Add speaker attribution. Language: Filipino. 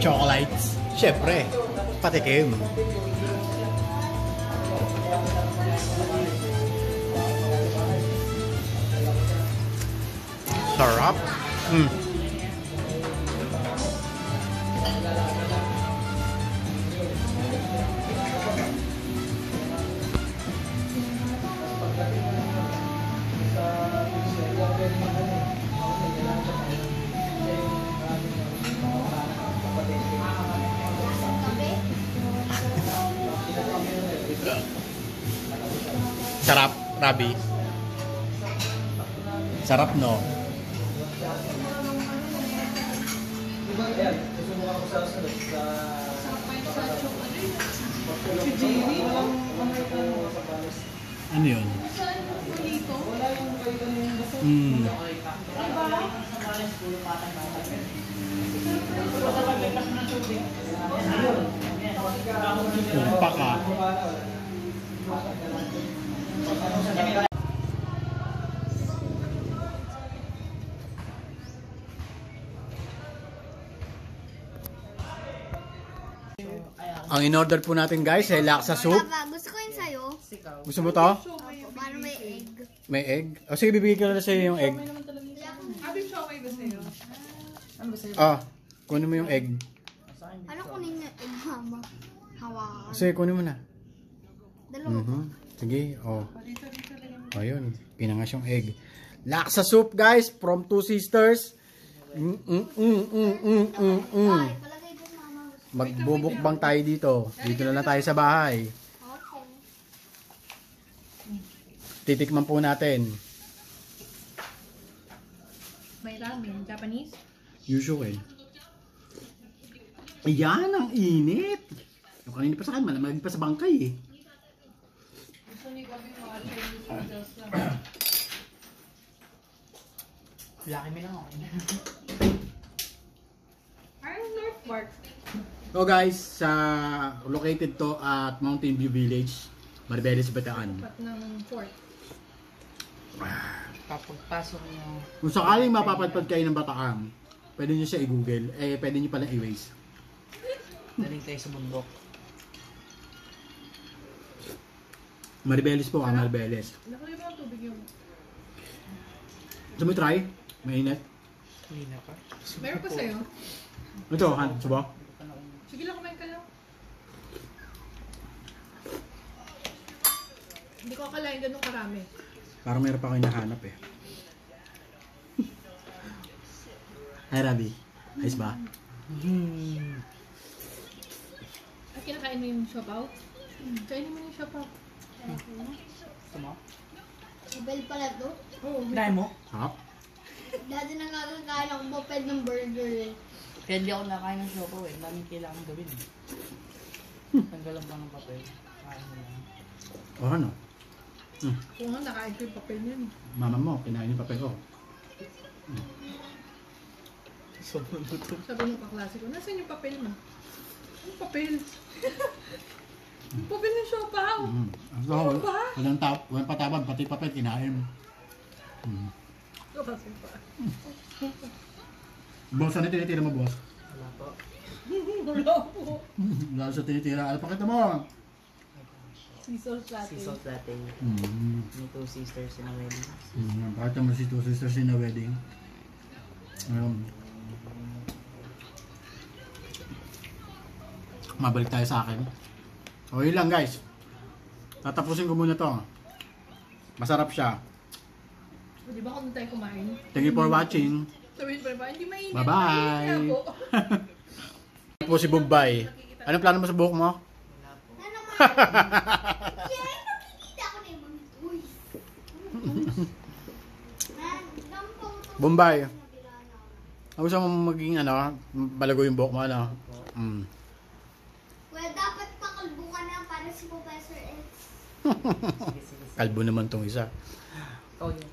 Speaker 1: chocolates. Siyempre, patikim. Sarap. Sarap, Rabi. Sarap, no? Ano yun? Kumpa ka. Ang in-order po natin guys ay laksa soup.
Speaker 2: Gusto ko yun sa'yo.
Speaker 1: Gusto mo to?
Speaker 2: Parang may egg.
Speaker 1: May egg? O sige, bibigyan ko na sa'yo yung egg.
Speaker 3: Abi siomay ba sa'yo? Ano ba sa'yo?
Speaker 1: Ah, kunin mo yung egg.
Speaker 2: Ano kunin yung egg, mama? Hawakan.
Speaker 1: Sige, kunin mo na.
Speaker 2: Dalawa.
Speaker 1: Sige, oh. Ayun, pinangas yung egg. Laksa soup guys, from Two Sisters.
Speaker 2: Ay, palagay din, mama.
Speaker 1: Magbubukbang tayo dito. Dito na lang tayo sa bahay.
Speaker 2: Okay.
Speaker 1: Titikman po natin.
Speaker 3: May ramen, Japanese?
Speaker 1: Usual. Ayan, ang init. Yung kanina pa sa akin, malamig pa sa bangkay eh.
Speaker 3: Gusto ni Gabi mga Chinese noodles lang.
Speaker 4: Laki mo lang ako.
Speaker 3: Ay, North Park.
Speaker 1: So guys, located to at Mountain View Village, Maribeles, Bataan.
Speaker 3: Pat ng fort.
Speaker 4: Kapagpasok nyo.
Speaker 1: Kung sakaling mapapadpad kayo ng Bataan, pwede nyo siya i-google. Pwede nyo pala i-waze.
Speaker 4: Daling tayo sa bundok.
Speaker 1: Maribeles po, Maribeles.
Speaker 3: Nakulit ba ang tubig yung...
Speaker 1: Gusto mo try? Mainit.
Speaker 4: Hindi na pa.
Speaker 3: Meron pa sa'yo?
Speaker 1: Ito, Han, subo.
Speaker 3: Sige lang, kumain ka lang. Hindi ko akalain ganun karami.
Speaker 1: Parang meron pa kayo nahanap eh. Hi, Rabi. Ayos ba?
Speaker 3: At kinakain mo yung siopaw? Kainin mo yung siopaw.
Speaker 4: Gusto mo?
Speaker 2: Bell pala to.
Speaker 3: Oo.
Speaker 4: Dahil mo?
Speaker 1: Sarap.
Speaker 2: Dati nakakakain ako moped ng burger eh.
Speaker 4: Kaya hindi ako nakain ng siopaw eh. Daming kailangan gawin eh. Tanggalan pa ng papel. Kain mo lang.
Speaker 1: O ano?
Speaker 3: Kung nga, nakain ko yung papel niyan.
Speaker 1: Mama mo, kinain yung papel ko.
Speaker 4: Sobrang luto.
Speaker 3: Sabi ng kaklase ko, nasaan yung papel mo? Yung papel? Yung papel ng siopaw! Ano ba?
Speaker 1: Walang patabag, pati papel, kinain.
Speaker 3: Kasi pa.
Speaker 1: Boss, ano tinitira mo, boss?
Speaker 4: Wala po.
Speaker 3: Wala po.
Speaker 1: Lalo sa tinitira. Ano pakita mo?
Speaker 3: Sea salt latte.
Speaker 4: Sea salt latte. May Two Sisters in a wedding.
Speaker 1: Pakita mo si Two Sisters in a wedding. Mabalik tayo sa akin. O yun lang guys. Tatapusin ko muna to. Masarap siya.
Speaker 3: O, di ba kung tayo kumain?
Speaker 1: Thank you for watching.
Speaker 3: Sabihin pa ba, hindi mainit.
Speaker 1: Bye-bye.
Speaker 3: Mainit ako.
Speaker 1: Po si Bombay. Anong plano mo sa buhok mo?
Speaker 4: Wala po.
Speaker 2: Ano naman? Yeah, nakikita ko na yung mga uy.
Speaker 1: Bombay. Ang gusto mo maging balago yung buhok mo
Speaker 2: Well, dapat pakalbo ka na para si Professor X.
Speaker 4: Sige, sige, sige.
Speaker 1: Kalbo naman tong isa.
Speaker 4: Oh, yun.